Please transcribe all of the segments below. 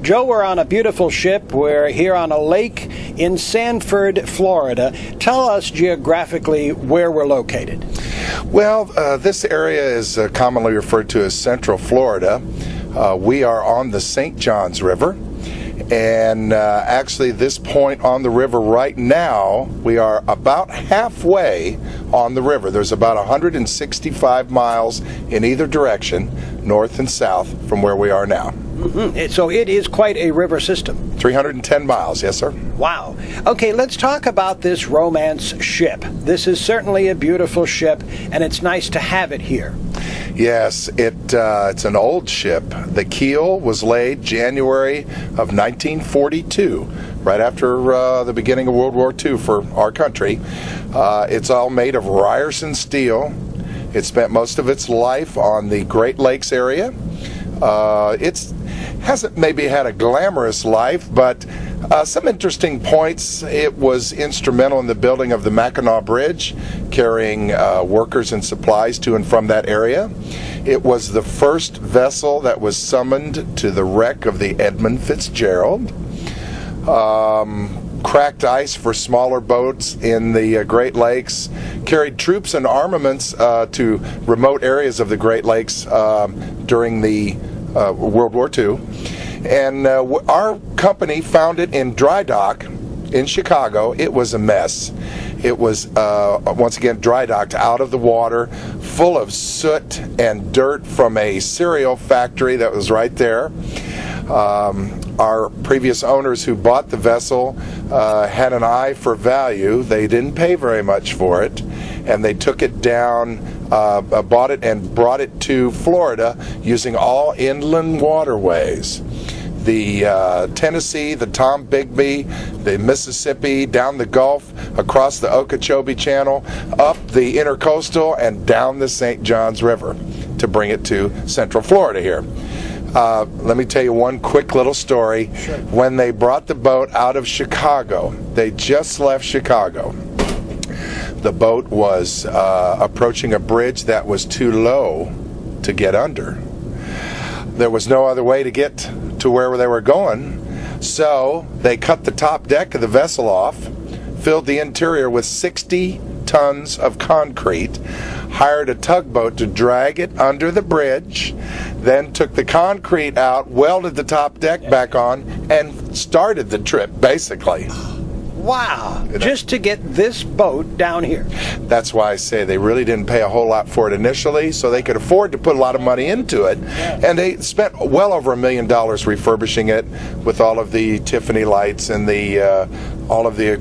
Joe, we're on a beautiful ship. We're here on a lake in Sanford, Florida. Tell us geographically where we're located. Well, this area is commonly referred to as Central Florida. We are on the St. John's River. And actually, this point on the river right now, we are about halfway on the river. There's about 165 miles in either direction, north and south, from where we are now. Mm-hmm. So it is quite a river system. 310 miles, yes, sir. Wow. Okay, let's talk about this romance ship. This is certainly a beautiful ship, and it's nice to have it here. Yes, it's an old ship. The keel was laid January of 1942, right after the beginning of World War II for our country. It's all made of Ryerson steel. It spent most of its life on the Great Lakes area. It hasn't maybe had a glamorous life, but some interesting points. It was instrumental in the building of the Mackinac Bridge, carrying workers and supplies to and from that area. It was the first vessel that was summoned to the wreck of the Edmund Fitzgerald. Cracked ice for smaller boats in the Great Lakes, carried troops and armaments to remote areas of the Great Lakes during the World War II. And our company found it in dry dock in Chicago. It was a mess. It was, once again, dry docked out of the water, full of soot and dirt from a cereal factory that was right there. Our previous owners who bought the vessel had an eye for value. They didn't pay very much for it, and they took it down, bought it and brought it to Florida using all inland waterways. The Tennessee, the Tom Bigby, the Mississippi, down the Gulf, across the Okeechobee Channel, up the Intercoastal, and down the St. John's River to bring it to Central Florida here. Let me tell you one quick little story. Sure. When they brought the boat out of Chicago, they just left Chicago. The boat was approaching a bridge that was too low to get under. There was no other way to get to where they were going, so they cut the top deck of the vessel off, filled the interior with 60 tons of concrete, hired a tugboat to drag it under the bridge, then took the concrete out, welded the top deck back on, and started the trip, basically. Wow, just to get this boat down here. That's why I say they really didn't pay a whole lot for it initially, so they could afford to put a lot of money into it. And they spent well over $1 million refurbishing it with all of the Tiffany lights and the all of the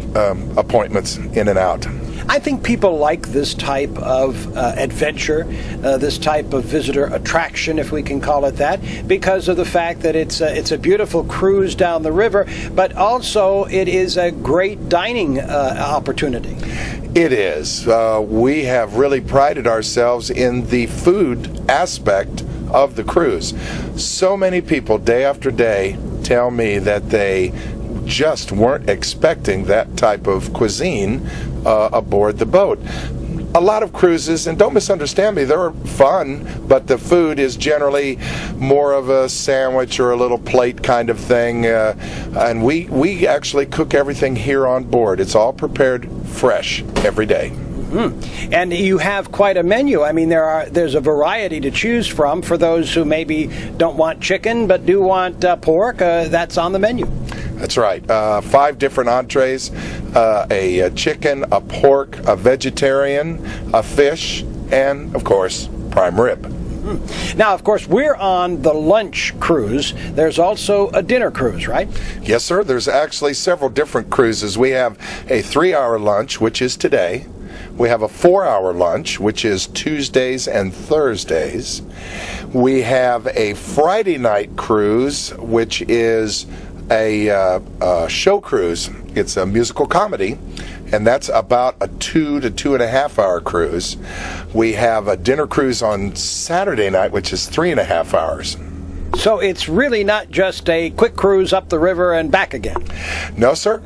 appointments in and out. I think people like this type of adventure, this type of visitor attraction, if we can call it that, because of the fact that it's a beautiful cruise down the river, but also it is a great dining opportunity. It is. We have really prided ourselves in the food aspect of the cruise. So many people, day after day, tell me that they just weren't expecting that type of cuisine aboard the boat. A lot of cruises, and don't misunderstand me, they're fun, but the food is generally more of a sandwich or a little plate kind of thing, and we actually cook everything here on board. It's all prepared fresh every day. Mm-hmm. And you have quite a menu. I mean, there's a variety to choose from for those who maybe don't want chicken but do want pork. That's on the menu. That's right. 5 different entrees, a chicken, a pork, a vegetarian, a fish, and, of course, prime rib. Now, of course, we're on the lunch cruise. There's also a dinner cruise, right? Yes, sir. There's actually several different cruises. We have a 3-hour lunch, which is today. We have a 4-hour lunch, which is Tuesdays and Thursdays. We have a Friday night cruise, which is a show cruise. It's a musical comedy, and that's about a 2 to 2.5 hour cruise. We have a dinner cruise on Saturday night, which is 3.5 hours. So it's really not just a quick cruise up the river and back again. No, sir.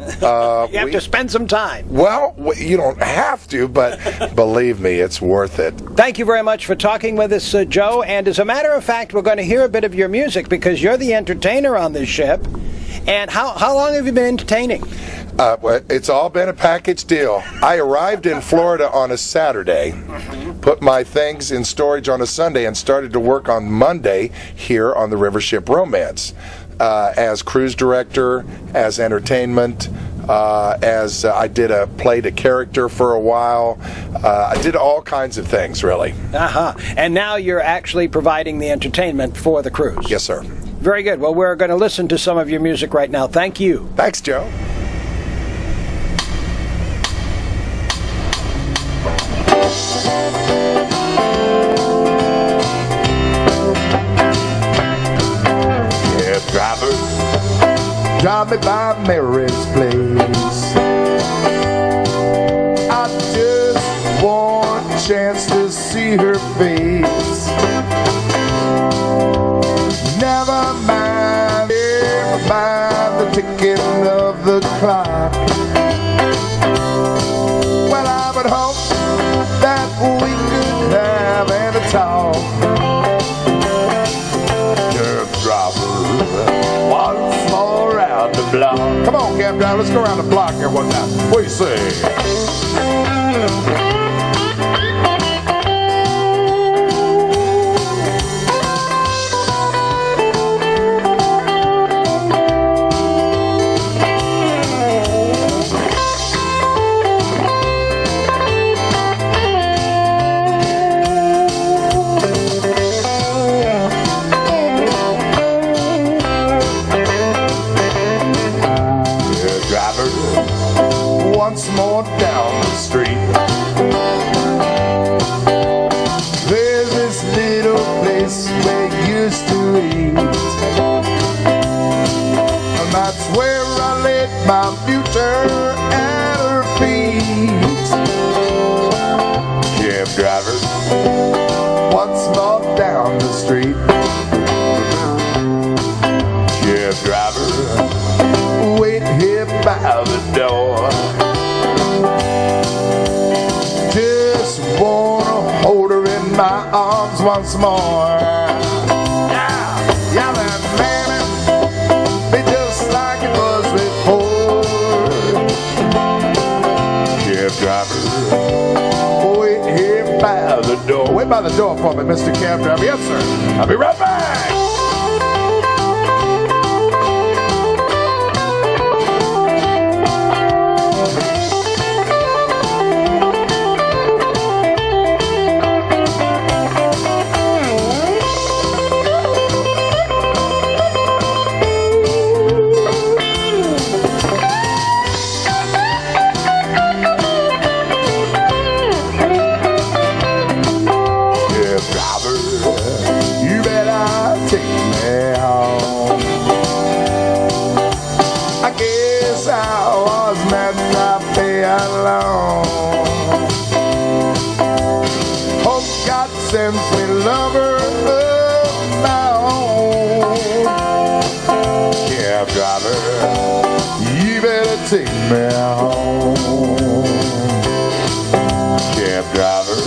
You have to spend some time. Well, you don't have to, but believe me, it's worth it. Thank you very much for talking with us, Joe. And as a matter of fact, we're going to hear a bit of your music because you're the entertainer on this ship. And how long have you been entertaining? It's all been a package deal. I arrived in Florida on a Saturday, put my things in storage on a Sunday, and started to work on Monday here on the Rivership Romance as cruise director, as entertainment, as I played a character for a while. I did all kinds of things, really. And now you're actually providing the entertainment for the cruise. Yes, sir. Very good. Well, we're going to listen to some of your music right now. Thank you. Thanks, Joe. Driver, drive me by Mary's place. I just want a chance to see her face. Never mind, never mind the ticking of the clock. Well, I would hope that we could have a talk. Once more around the block. Come on, cab driver, let's go around the block here one time. What do you say? Once more down the street, there's this little place where you used to eat, and that's where I laid my future at her feet. Cab driver, once more down the street. Cab driver, wait here by the door. Just wanna hold her in my arms once more. Yeah, that man, be just like it was before. Cab driver, wait here by the door. Wait by the door for me, Mr. Cab driver. Yes, sir. I'll be right back. You better take me home. I guess I was meant to be alone. Hope God sends me lover of my own. Cab driver, you better take me home. Cab driver,